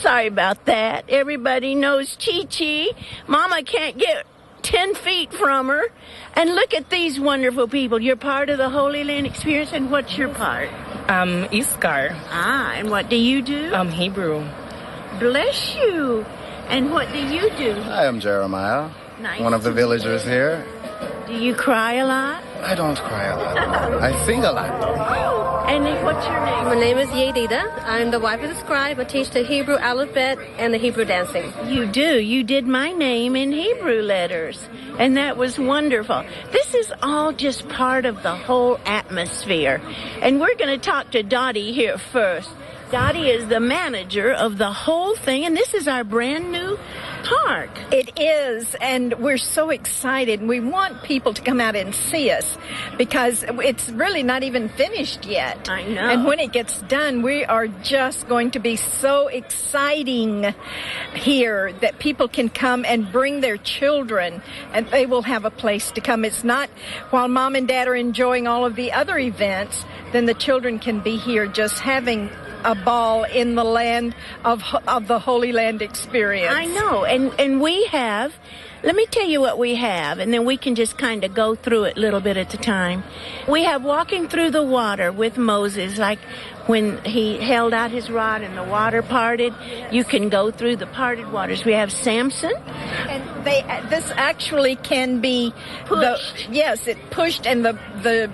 Sorry about that. Everybody knows Chi-Chi. Mama can't get 10 feet from her. And look at these wonderful people. You're part of the Holy Land experience, and what's your part? Iskar. And what do you do? Hebrew. Bless you. And what do you do? I am Jeremiah, Nice one of the villagers here. Do you cry a lot? I don't cry a lot. I sing a lot. And what's your name? My name is Yedida. I'm the wife of the scribe. I teach the Hebrew alphabet and the Hebrew dancing. You do. You did my name in Hebrew letters. And that was wonderful. This is all just part of the whole atmosphere. And we're going to talk to Dottie here first. Dottie is the manager of the whole thing, and this is our brand new park. It is, and we're so excited. We want people to come out and see us because it's really not even finished yet. I know. And when it gets done, we are just going to be so exciting here that people can come and bring their children, and they will have a place to come. It's not while mom and dad are enjoying all of the other events, then the children can be here just having a ball in the land of the Holy Land experience. I know, and we have, let me tell you what we have, and then we can just kind of go through it a little bit at a time. We have walking through the water with Moses, like when he held out his rod and the water parted. You can go through the parted waters. We have Samson. And this actually can be pushed. Yes, it pushed, and the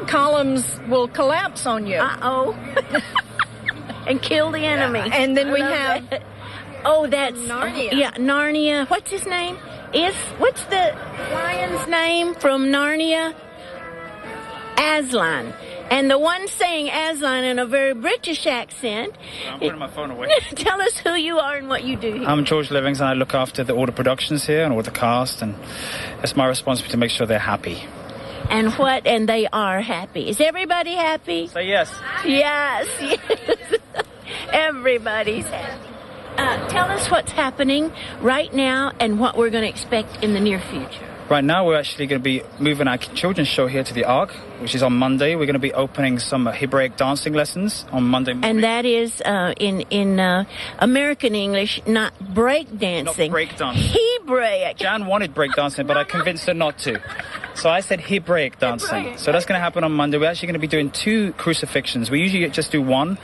columns will collapse on you. Uh-oh. And kill the enemy. And then we have that. Oh, that's Narnia. Yeah, Narnia. What's his name? What's the lion's name from Narnia? Aslan. And the one saying Aslan in a very British accent. I'm putting my phone away. Tell us who you are and what you do here. I'm George Livingston. I look after all the productions here and all the cast, and it's my responsibility to make sure they're happy. And they are happy. Is everybody happy? Say yes. Yes. Everybody's happy. Tell us what's happening right now and what we're going to expect in the near future. Right now, we're actually going to be moving our children's show here to the Ark, which is on Monday. We're going to be opening some Hebraic dancing lessons on Monday morning. And that is in American English, not break dancing. Not break dancing. Hebraic. Jan wanted break dancing, but I convinced her not to. So I said Hebraic dancing. So that's going to happen on Monday. We're actually going to be doing 2 crucifixions. We usually just do 1,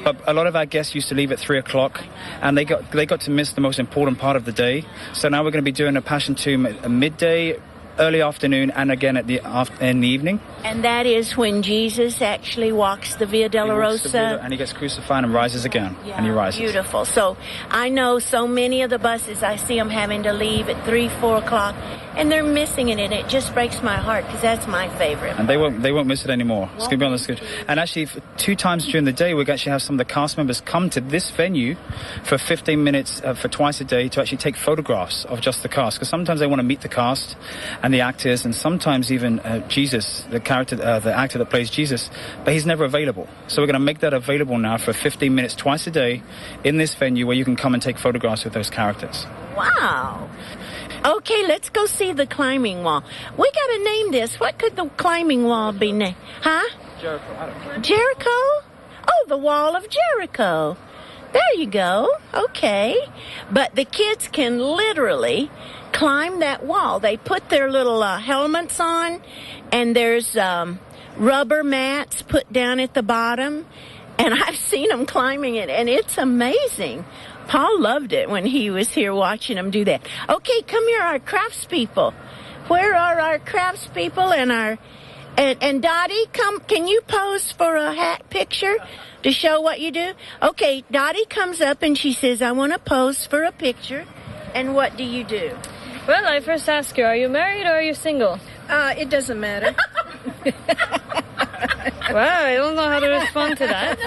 but a lot of our guests used to leave at 3 o'clock, and they got to miss the most important part of the day. So now we're going to be doing a Passion Tomb at midday, early afternoon, and again in the evening. And that is when Jesus actually walks the Via Dolorosa. And he gets crucified and rises again. Yeah, and he rises. Beautiful. So I know so many of the buses, I see them having to leave at 3, 4 o'clock, and they're missing it, and it just breaks my heart because that's my favorite. And they won't miss it anymore. It's going to be on the schedule. And actually, 2 times during the day, we're going to actually have some of the cast members come to this venue for 15 minutes for twice a day to actually take photographs of just the cast. Because sometimes they want to meet the cast and the actors, and sometimes even Jesus, the actor that plays Jesus, but he's never available. So we're going to make that available now for 15 minutes twice a day in this venue where you can come and take photographs with those characters. Wow. Okay, let's go see the climbing wall. We got to name this. What could the climbing wall be named? Huh? Jericho. I don't know. Jericho? Oh, the Wall of Jericho. There you go. Okay. But the kids can literally climb that wall. They put their little helmets on, and there's rubber mats put down at the bottom, and I've seen them climbing it, and it's amazing. Paul loved it when he was here watching them do that. Okay, come here, our craftspeople. Where are our craftspeople and Dottie, can you pose for a hat picture to show what you do? Okay, Dottie comes up and she says, I want to pose for a picture. And what do you do? Well, I first ask you, are you married or are you single? It doesn't matter. Well, I don't know how to respond to that.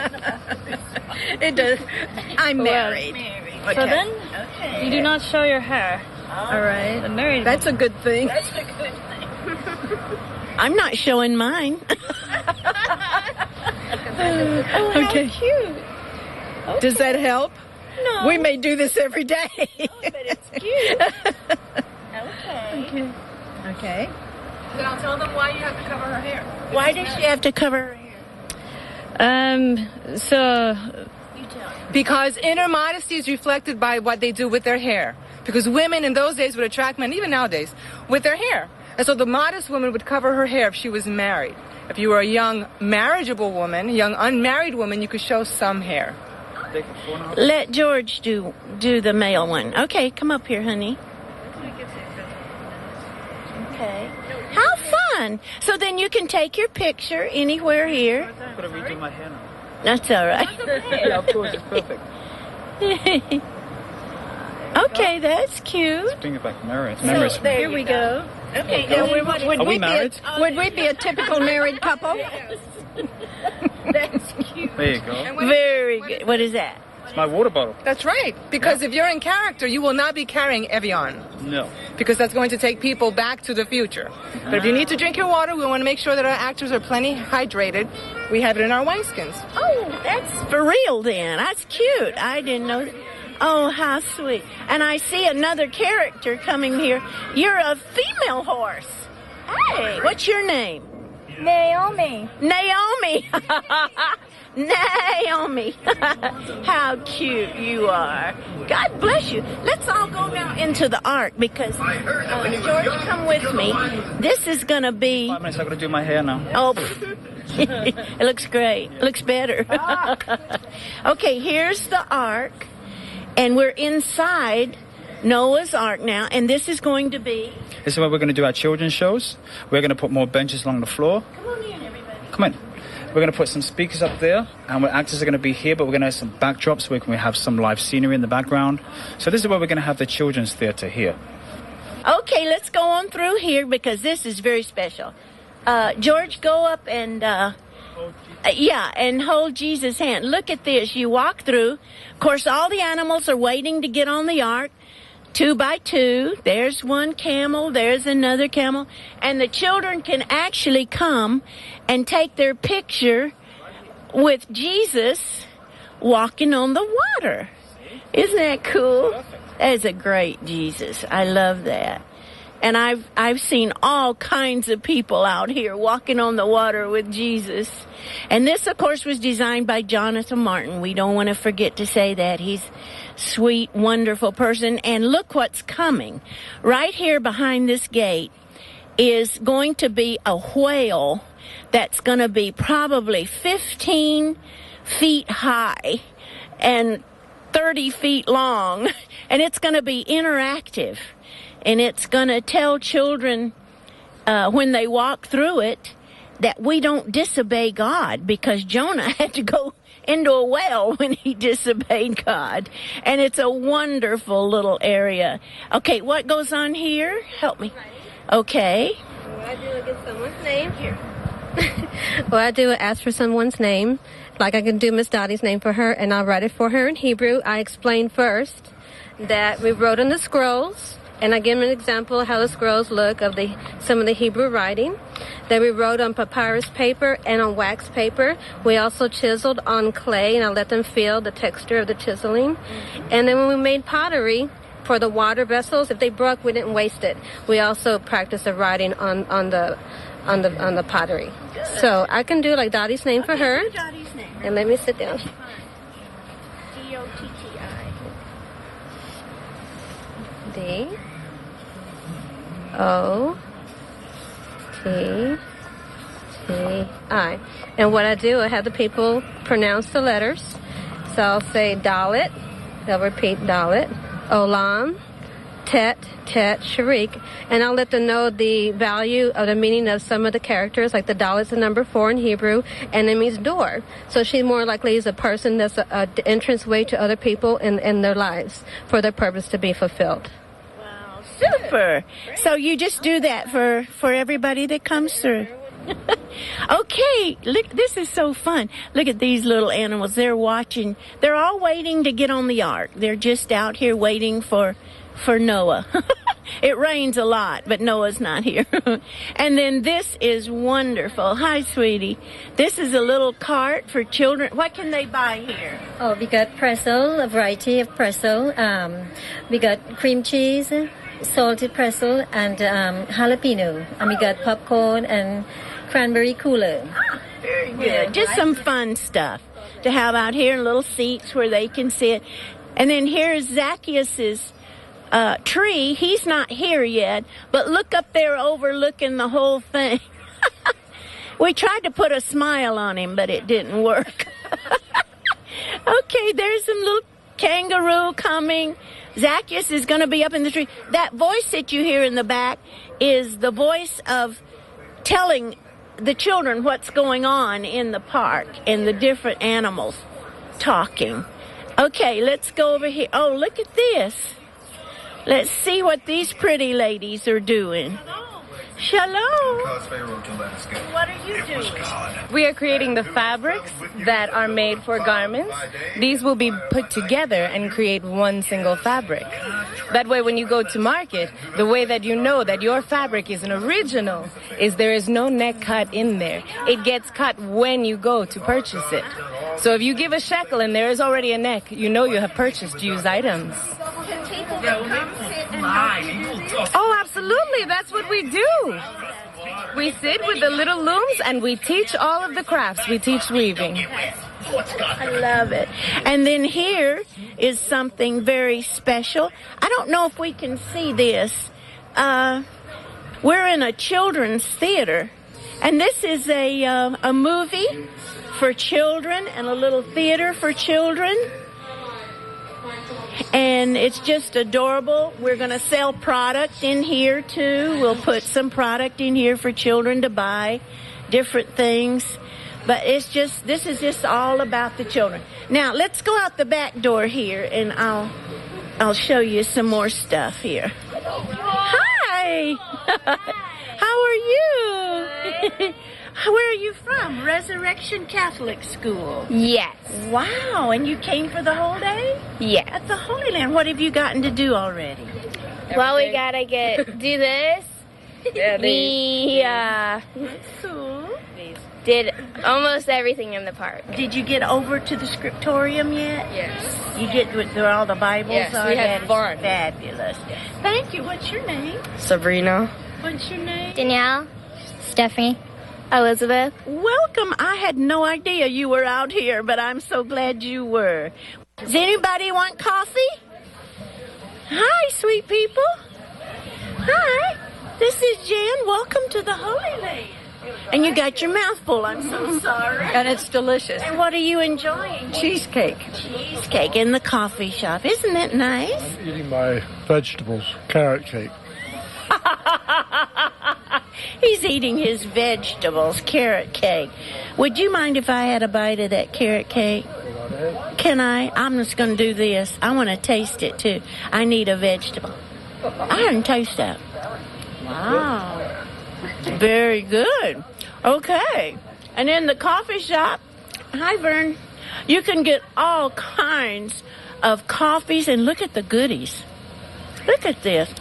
It does. I'm married. Okay. So then, you do not show your hair. All right. I'm married. That's a good thing. That's a good thing. I'm not showing mine. Okay. Cute. Okay. Does that help? No. We may do this every day. But it's cute. Okay. Okay. Then I'll tell them why you have to cover her hair. Why does she have to cover her hair? So Because inner modesty is reflected by what they do with their hair. Because women in those days would attract men, even nowadays, with their hair. And so the modest woman would cover her hair if she was married. If you were a young marriageable woman, young unmarried woman, you could show some hair. Let George do the male one. Okay, come up here, honey. Okay. How fun! So then you can take your picture anywhere here. I've got to redo my hair now. That's all right. Yeah, of course, it's perfect. Okay, that's cute. Let's bring it back to memories. Memories. Here we go. Okay, Are Would we we married? would we be a typical married couple? that's cute. There you go. Very good. What is that? It's my water bottle. That's right. Because if you're in character, you will not be carrying Evian. No. Because that's going to take people back to the future. But if you need to drink your water, we want to make sure that our actors are plenty hydrated. We have it in our wineskins. Oh, that's for real then. That's cute. I didn't know that. Oh, how sweet. And I see another character coming here. You're a female horse. Hey, what's your name? Naomi. Naomi. Naomi. How cute you are. God bless you. Let's all go now into the ark because, George, come with me. This is going to be... 5 minutes, I've got to do my hair now. Oh, it looks great. It looks better. Okay, here's the ark. And we're inside Noah's Ark now, and this is going to be... This is where we're going to do our children's shows. We're going to put more benches along the floor. Come on in, everybody. Come in. We're going to put some speakers up there, and our actors are going to be here, but we're going to have some backdrops where we have some live scenery in the background. So this is where we're going to have the children's theater here. Okay, let's go on through here because this is very special. George, go up and... and hold Jesus' hand. Look at this. You walk through. Of course, all the animals are waiting to get on the ark, 2 by 2. There's one camel. There's another camel. And the children can actually come and take their picture with Jesus walking on the water. Isn't that cool? That is a great Jesus. I love that. And I've seen all kinds of people out here walking on the water with Jesus. And this, of course, was designed by Jonathan Martin. We don't want to forget to say that. He's a sweet, wonderful person. And look what's coming. Right here behind this gate is going to be a whale that's going to be probably 15 feet high and 30 feet long. And it's going to be interactive. And it's going to tell children when they walk through it that we don't disobey God because Jonah had to go into a well when he disobeyed God. And it's a wonderful little area. Okay, what goes on here? Help me. Okay. What I do is get someone's name here. What I do is ask for someone's name. Like I can do Miss Dottie's name for her, and I'll write it for her in Hebrew. I explain first that we wrote on the scrolls. And I give them an example of how the scrolls look of some of the Hebrew writing that we wrote on papyrus paper and on wax paper. We also chiseled on clay, and I let them feel the texture of the chiseling. And then when we made pottery for the water vessels, if they broke, we didn't waste it. We also practiced the writing on the pottery. So I can do like Dottie's name for her. Dottie's name. And let me sit down. D-O-T-T-I. D-O-T-T-I. And what I do, I have the people pronounce the letters. So I'll say Dalet. They'll repeat Dalet. Olam. Tet, Sharik. And I'll let them know the value of the meaning of some of the characters, like the Dalet's the number 4 in Hebrew, and it means door. So she more likely is a person that's an entranceway to other people in their lives for their purpose to be fulfilled. Super. So you just do that for everybody that comes through. Okay, look, this is so fun. Look at these little animals. They're watching. They're all waiting to get on the ark. They're just out here waiting for Noah. It rains a lot, but Noah's not here. And then this is wonderful. Hi, sweetie. This is a little cart for children. What can they buy here? Oh, we got pretzel, a variety of pretzel. We got cream cheese, salted pretzel, and jalapeno. And we got popcorn and cranberry cooler. Very good. Just some fun stuff. to have out here, and little seats where they can sit. And then here's Zacchaeus's tree. He's not here yet, but look up there overlooking the whole thing. We tried to put a smile on him, but it didn't work. Okay, there's some little kangaroo coming. Zacchaeus is going to be up in the tree. That voice that you hear in the back is the voice of telling the children what's going on in the park and the different animals talking. Okay, let's go over here. Oh, look at this. Let's see what these pretty ladies are doing. Shalom. What are you doing? We are creating the fabrics that are made for garments. These will be put together and create one single fabric. That way, when you go to market, the way that you know that your fabric is an original is there is no neck cut in there. It gets cut when you go to purchase it. So if you give a shekel and there is already a neck, you know you have purchased used items. Oh, absolutely. That's what we do. We sit with the little looms and we teach all of the crafts. We teach weaving. I love it. And then here is something very special. I don't know if we can see this. We're in a children's theater. And this is a movie for children and a little theater for children. And it's just adorable. We're going to sell product in here too. We'll put some product in here for children to buy, different things. But it's just, this is just all about the children. Now, let's go out the back door here and I'll show you some more stuff here. Hi! How are you? Where are you from? Resurrection Catholic School? Yes. Wow, and you came for the whole day? Yes. At the Holy Land. What have you gotten to do already? Well, we gotta do this. We Cool. did almost everything in the park. Did you get over to the Scriptorium yet? Yes. You get where all the Bibles Yes, are? we had That is fun. Fabulous. Thank you. What's your name? Sabrina. What's your name? Danielle, Stephanie, Elizabeth. Welcome. I had no idea you were out here, but I'm so glad you were. Does anybody want coffee? Hi, sweet people. Hi. This is Jan. Welcome to the Holy Land. And you got your mouth full. I'm so sorry. And it's delicious. And what are you enjoying? Cheesecake. Cheesecake in the coffee shop. Isn't that nice? I'm eating my vegetables, carrot cake. He's eating his vegetables, carrot cake. Would you mind if I had a bite of that carrot cake? Can I? I'm just going to do this. I want to taste it, too. I need a vegetable. I didn't taste that. Wow. Very good. Okay. And in the coffee shop, hi, Vern, you can get all kinds of coffees. And look at the goodies. Look at this.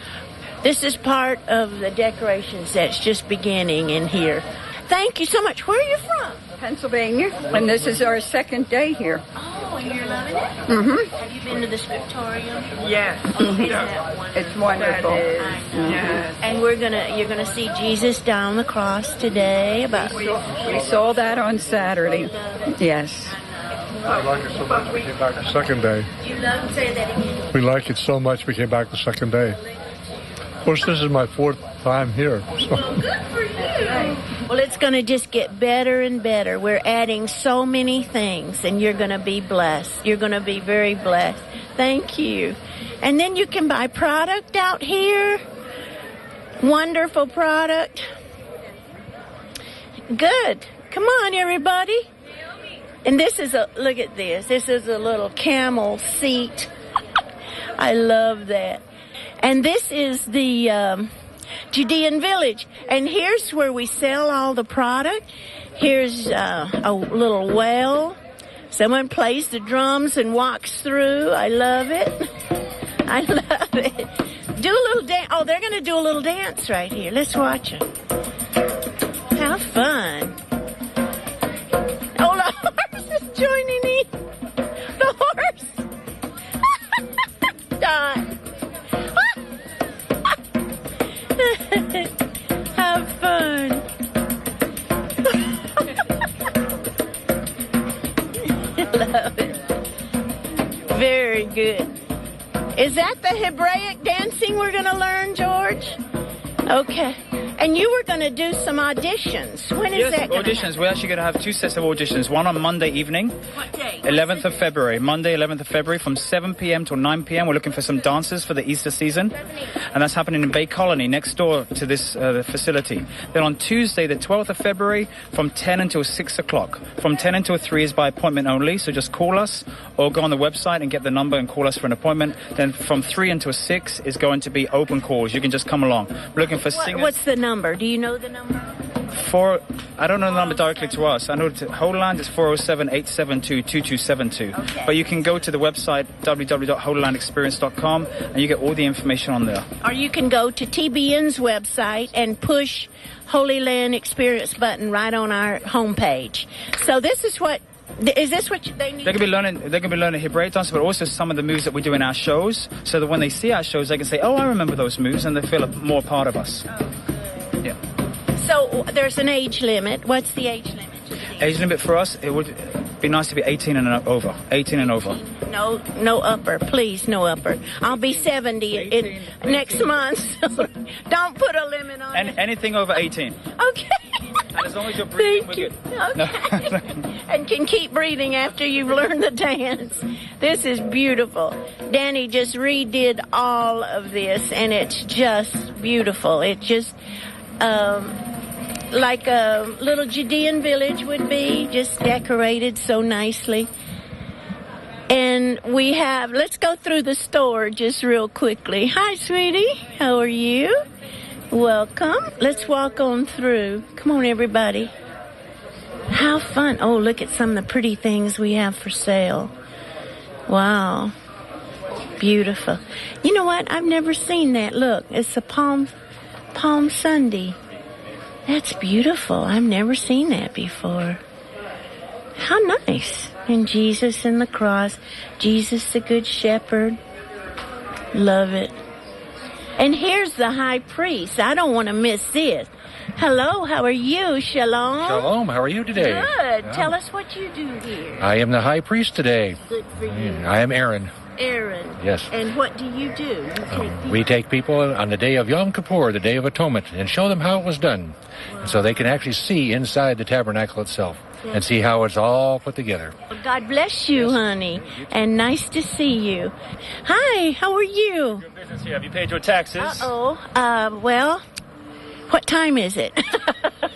This is part of the decorations that's just beginning in here. Thank you so much. Where are you from? Pennsylvania. And this is our second day here. Oh, and you're loving it? Mm-hmm. Have you been to the Scriptorium? Yes. Oh, isn't that wonderful? It's wonderful. Yes. And you're gonna see Jesus down the cross today. We saw that on Saturday. Yes. I like it so much we came back the second day. You love say that again. We like it so much we came back the second day. Of course, this is my fourth time here. So. Well, good for you. Well, it's going to just get better and better. We're adding so many things, and you're going to be blessed. You're going to be very blessed. Thank you. And then you can buy product out here. Wonderful product. Good. Come on, everybody. And this is look at this. This is a little camel seat. I love that. And this is the Judean village. And here's where we sell all the product. Here's a little well. Someone plays the drums and walks through. I love it. I love it. Do a little dance. Oh, they're going to do a little dance right here. Let's watch them. How fun. Oh, the horse is joining in. The horse. Dot. Have fun. Very good. Is that the Hebraic dancing we're going to learn, George? Okay. And you were going to do some auditions. When is that going to auditions. happen? We're actually going to have 2 sets of auditions. One on Monday evening. What day? 11th of February. Monday, 11th of February from 7 p.m. till 9 p.m. We're looking for some dancers for the Easter season. And that's happening in Bay Colony, next door to this facility. Then on Tuesday, the 12th of February, from 10 until 6 o'clock. From 10 until 3 is by appointment only, so just call us or go on the website and get the number and call us for an appointment. Then from 3 until 6 is going to be open calls. You can just come along. We're looking for singers. What's the number? Do you know the number? I don't know the number directly to us. I know to Holyland is 407-872-2272. Okay. But you can go to the website www.holylandexperience.com and you get all the information on there. Or you can go to TBN's website and push Holy Land Experience button right on our homepage. So this is what they need? They're going to be learning Hebraic dance, but also some of the moves that we do in our shows, so that when they see our shows, they can say, "Oh, I remember those moves," and they feel more part of us. Oh, good. Yeah. So there's an age limit. What's the age limit? Age limit for us, it would be nice to be 18 and over. 18 and over. No upper. Please, no upper. I'll be 70 next month. So don't put a limit on it. Anything over 18. Okay. And as long as you're breathing, we're good. Okay. And can keep breathing after you've learned the dance. This is beautiful. Danny just redid all of this, and it's just beautiful. It's just like a little Judean village would be, just decorated so nicely. And we have, let's go through the store just real quickly. Hi, sweetie. How are you? Welcome. Let's walk on through. Come on, everybody. How fun. Oh, look at some of the pretty things we have for sale. Wow. Beautiful. You know what? I've never seen that. Look, it's a Palm Sunday. That's beautiful. I've never seen that before. How nice. And Jesus and the cross. Jesus the Good Shepherd. Love it. And here's the high priest. I don't want to miss this. Hello, how are you? Shalom. Shalom, how are you today? Good. Yeah. Tell us what you do here. I am the high priest today. Good for you. I am Aaron. Aaron. Yes. And what do you do? We take people on the day of Yom Kippur, the Day of Atonement, and show them how it was done. Wow. And so they can actually see inside the tabernacle itself and see how it's all put together. Well, God bless you, honey. And nice to see you. Hi, how are you? Good business here. Have you paid your taxes? Well, what time is it?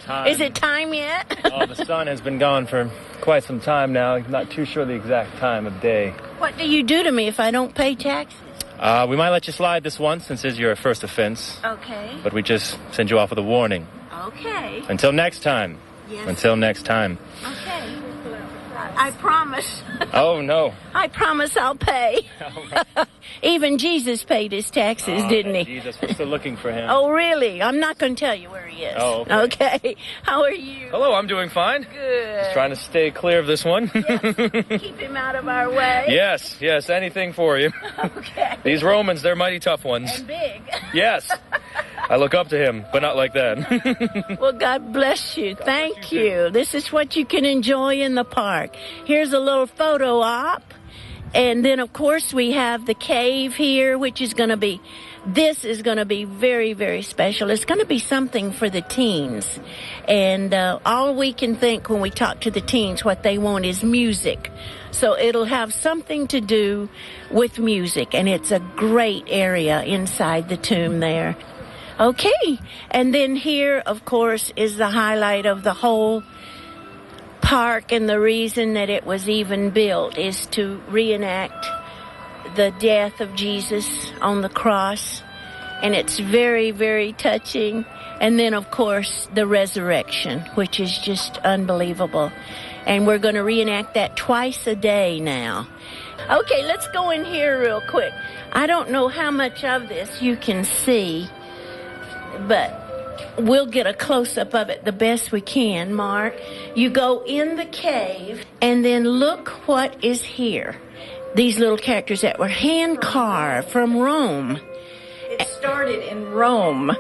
Time. Is it time yet? Oh, the sun has been gone for quite some time now. I'm not too sure the exact time of day. What do you do to me if I don't pay taxes? We might let you slide this once since this is your first offense. Okay. But we just send you off with a warning. Okay. Until next time. Yes. Until next time. Okay. I promise. Oh, no. I promise I'll pay. Even Jesus paid his taxes, didn't he? Jesus, we're still looking for him. Oh, really? I'm not going to tell you where he is. Oh, okay. How are you? Hello, I'm doing fine. Good. Just trying to stay clear of this one. Yes. Keep him out of our way. Yes, anything for you. Okay. These Romans, they're mighty tough ones. And big. Yes. I look up to him, but not like that. Well, God bless you. Thank you. This is what you can enjoy in the park. Here's a little photo op. And then, of course, we have the cave here, which is going to be, this is going to be very, very special. It's going to be something for the teens. And all we can think when we talk to the teens, what they want is music. So it'll have something to do with music. And it's a great area inside the tomb there. Okay. And then here, of course, is the highlight of the whole park, and the reason that it was even built is to reenact the death of Jesus on the cross, and it's very, very touching. And then, of course, the resurrection, which is just unbelievable. And we're going to reenact that twice a day now. Okay, let's go in here real quick. I don't know how much of this you can see, but we'll get a close-up of it the best we can, Mark. You go in the cave, and then look what is here. These little characters that were hand-carved from Rome. It started in Rome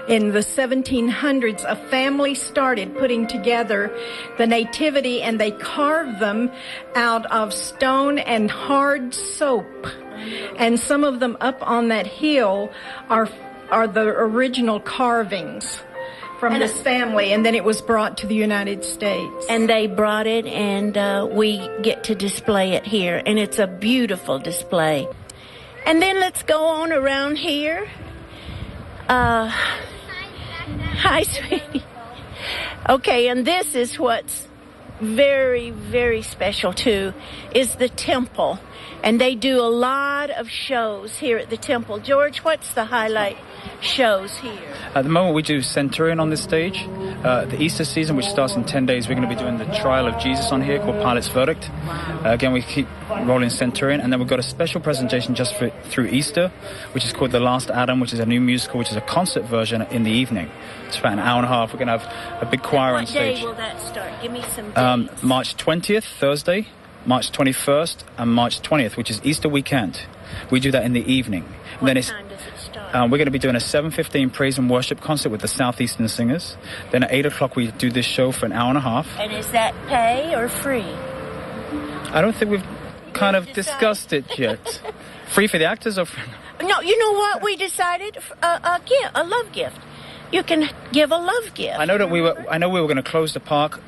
in the 1700s. A family started putting together the nativity, and they carved them out of stone and hard soap. And some of them up on that hill are the original carvings from this family, and then it was brought to the United States. And they brought it, and we get to display it here, and it's a beautiful display. And then let's go on around here. Hi, sweetie. Okay, and this is what's very, very special too, is the temple. And they do a lot of shows here at the temple. George, what's the highlight shows here? At the moment, we do Centurion on this stage. The Easter season, which starts in 10 days, we're going to be doing the trial of Jesus on here called Pilate's Verdict. Again, we keep rolling Centurion. And then we've got a special presentation just through Easter, which is called The Last Adam, which is a new musical, which is a concert version in the evening. It's about an hour and a half. We're going to have a big choir on stage. What day will that start? Give me some dates. March 20th, Thursday, March 21st, and March 20th, which is Easter weekend. We do that in the evening. What time does it start? We're going to be doing a 7:15 praise and worship concert with the Southeastern Singers. Then at 8 o'clock, we do this show for an hour and a half. And is that pay or free? I don't think we've kind of discussed it yet. Free for the actors or free? No, you know what? We decided a love gift. You can give a love gift. I know we were going to close the park.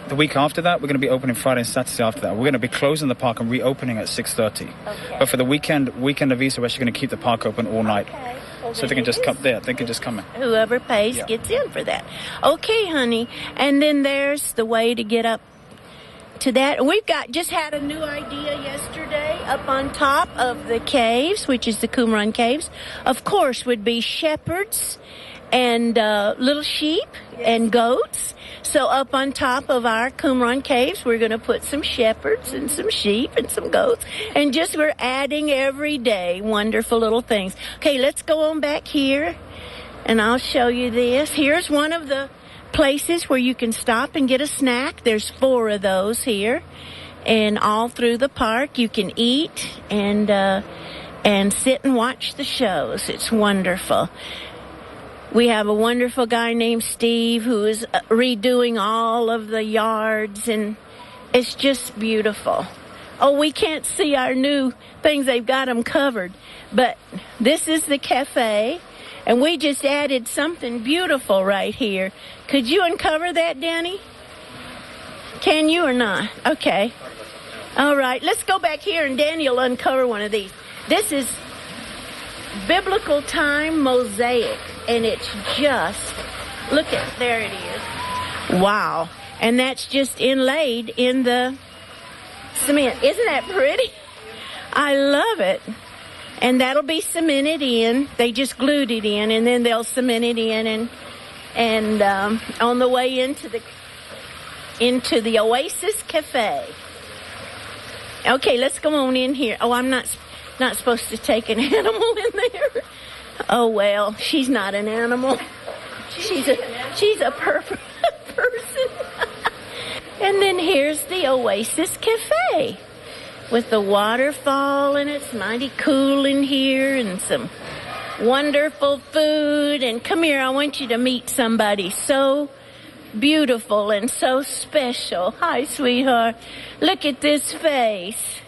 The week after that, we're going to be opening Friday and Saturday after that. We're going to be closing the park and reopening at 6:30. Okay. But for the weekend of Easter, we're actually going to keep the park open all night. Okay. Well, so they can just come there. They can just come in. Whoever pays gets in for that. Okay, honey. And then there's the way to get up to that. We've just had a new idea yesterday up on top of the caves, which is the Qumran Caves. Of course, would be shepherds and little sheep and goats. So up on top of our Qumran Caves, we're going to put some shepherds and some sheep and some goats. And we're adding every day wonderful little things. Okay, let's go on back here, and I'll show you this. Here's one of the places where you can stop and get a snack. There's 4 of those here. And all through the park, you can eat and sit and watch the shows. It's wonderful. We have a wonderful guy named Steve who is redoing all of the yards, and it's just beautiful. Oh, we can't see our new things. They've got them covered. But this is the cafe, and we just added something beautiful right here. Could you uncover that, Danny? Can you or not? Okay. All right. Let's go back here, and Danny will uncover one of these. This is Biblical Time Mosaic. And it's just, there it is. Wow. And that's just inlaid in the cement. Isn't that pretty? I love it. And that'll be cemented in. They just glued it in, and then they'll cement it in, and on the way into the Oasis Cafe. Okay, let's go on in here. Oh, I'm not supposed to take an animal in there. Oh, well, she's not an animal. She's a person. And then here's the Oasis Cafe with the waterfall, and it's mighty cool in here, and some wonderful food. And come here, I want you to meet somebody so beautiful and so special. Hi, sweetheart. Look at this face.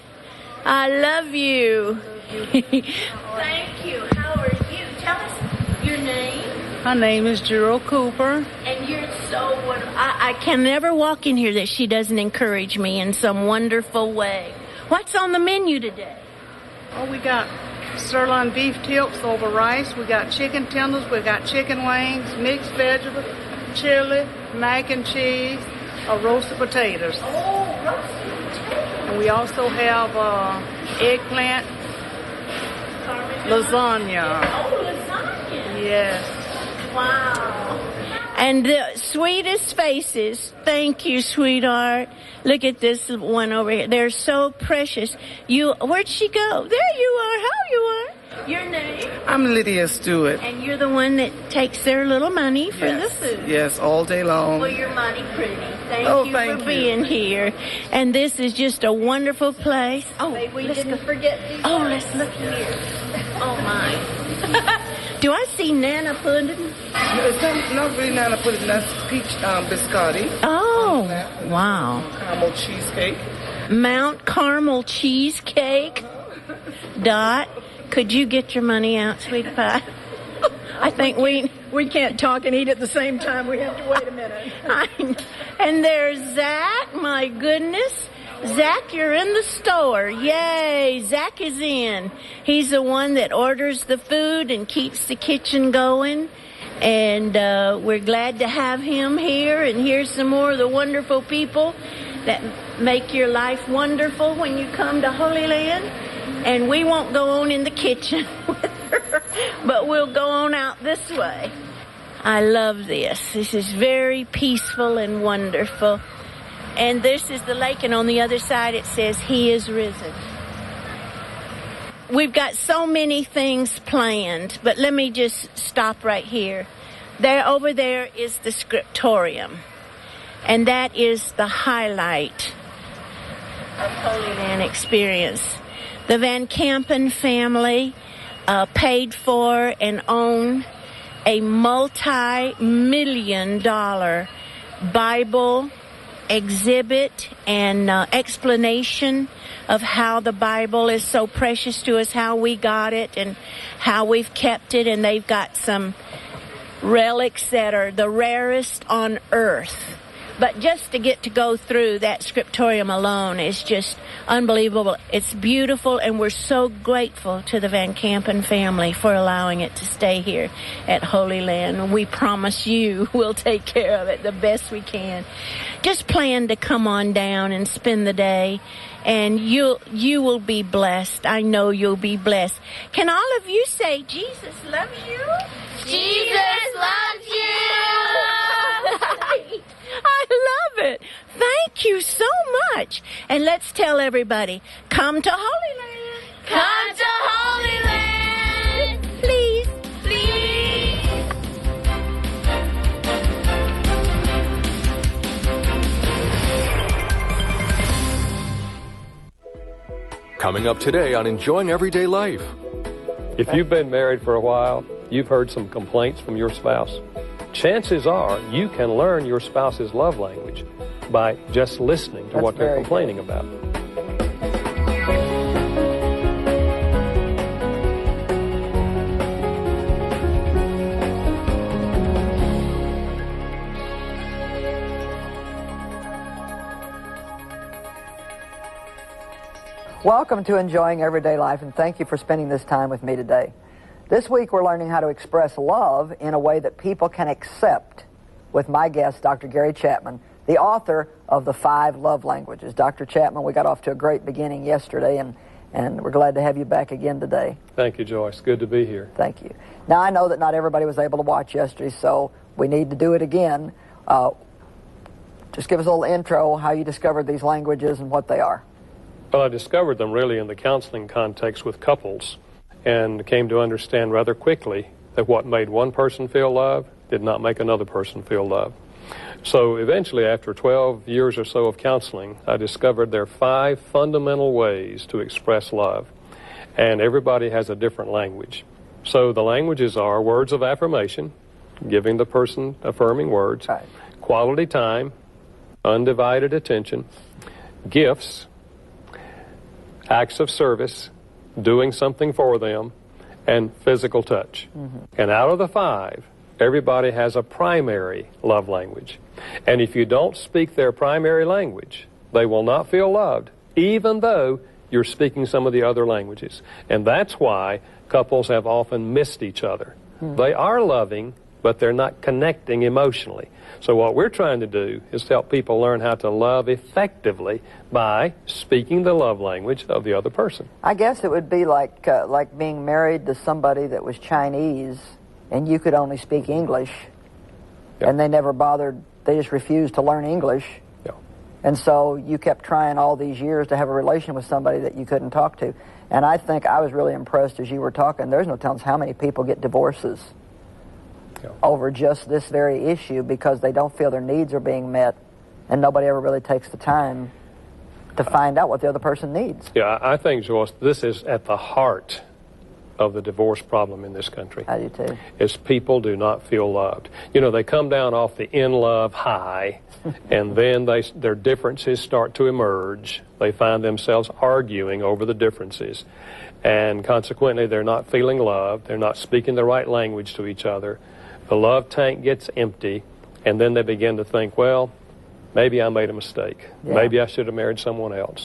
I love you. Thank you. How are you? Tell us your name. My name is Gerald Cooper. And you're so wonderful. I can never walk in here that she doesn't encourage me in some wonderful way. What's on the menu today? Oh, we got sirloin beef tips over rice. We got chicken tenders. We got chicken wings, mixed vegetables, chili, mac and cheese, roasted potatoes. Oh, roasted potatoes. And we also have eggplant lasagna. Oh, lasagna. Yes. Wow. And the sweetest faces. Thank you, sweetheart. Look at this one over here. They're so precious. Where'd she go? There you are. How you are? Your name? I'm Lydia Stewart. And you're the one that takes their little money for the food. Yes, all day long. Well, you're mighty pretty. Thank you thank for you. being here. And this is just a wonderful place. Oh, We didn't forget these. oh, let's look here. Oh, my. Do I see Nana pudding? It's not really Nana pudding. That's peach biscotti. Oh, wow. Caramel cheesecake. Mount Carmel cheesecake. Dot, could you get your money out, sweetie pie? I think we can't talk and eat at the same time. We have to wait a minute. And there's Zach. My goodness. Zach, you're in the store. Yay, Zach is in. He's the one that orders the food and keeps the kitchen going. And we're glad to have him here. And here's some more of the wonderful people that make your life wonderful when you come to Holy Land. And we won't go on in the kitchen with her, but we'll go on out this way. I love this. This is very peaceful and wonderful. And this is the lake, and on the other side it says, He is risen. We've got so many things planned, but let me just stop right here. Over there is the Scriptorium, and that is the highlight of Holy Land experience. The Van Campen family paid for and own a multi-million-dollar Bible exhibit and explanation of how the Bible is so precious to us, how we got it and how we've kept it. And they've got some relics that are the rarest on earth. But just to get to go through that Scriptorium alone is just unbelievable. It's beautiful, and we're so grateful to the Van Campen family for allowing it to stay here at Holy Land. We promise you we'll take care of it the best we can. Just plan to come on down and spend the day, and you will be blessed. I know you'll be blessed. Can all of you say, Jesus loves you? Jesus loves you! I love it. Thank you so much. And let's tell everybody, come to Holy Land. Come to Holy Land! Please. Please! Coming up today on Enjoying Everyday Life. If you've been married for a while, you've heard some complaints from your spouse. Chances are you can learn your spouse's love language by just listening to what they're complaining about. Welcome to Enjoying Everyday Life, and thank you for spending this time with me today. This week we're learning how to express love in a way that people can accept with my guest, Dr. Gary Chapman, the author of the 5 Love Languages. Dr. Chapman, we got off to a great beginning yesterday, and we're glad to have you back again today. Thank you, Joyce. Good to be here. Thank you. Now, I know that not everybody was able to watch yesterday, so we need to do it again. Just give us a little intro, how you discovered these languages and what they are. Well, I discovered them really in the counseling context with couples, and came to understand rather quickly that what made one person feel love did not make another person feel love. So eventually, after 12 years or so of counseling, I discovered there are 5 fundamental ways to express love, and everybody has a different language. So the languages are words of affirmation, giving the person affirming words, right. Quality time, undivided attention, gifts, acts of service, doing something for them, and physical touch. Mm-hmm. And out of the 5, everybody has a primary love language. And if you don't speak their primary language, they will not feel loved, even though you're speaking some of the other languages. And that's why couples have often missed each other. Mm-hmm. They are loving, but they're not connecting emotionally. So what we're trying to do is to help people learn how to love effectively by speaking the love language of the other person. I guess it would be like being married to somebody that was Chinese and you could only speak English, and they never bothered, they just refused to learn English. Yeah. And so you kept trying all these years to have a relation with somebody that you couldn't talk to. And I think I was really impressed as you were talking. There's no telling how many people get divorces over just this very issue because they don't feel their needs are being met, and nobody ever really takes the time to find out what the other person needs. Yeah, I think, Joyce, this is at the heart of the divorce problem in this country. I do too. Is people do not feel loved. You know, they come down off the in-love high, and then their differences start to emerge. They find themselves arguing over the differences, and consequently they're not feeling loved. They're not speaking the right language to each other. The love tank gets empty, and then they begin to think, well, maybe I made a mistake. Yeah. Maybe I should have married someone else.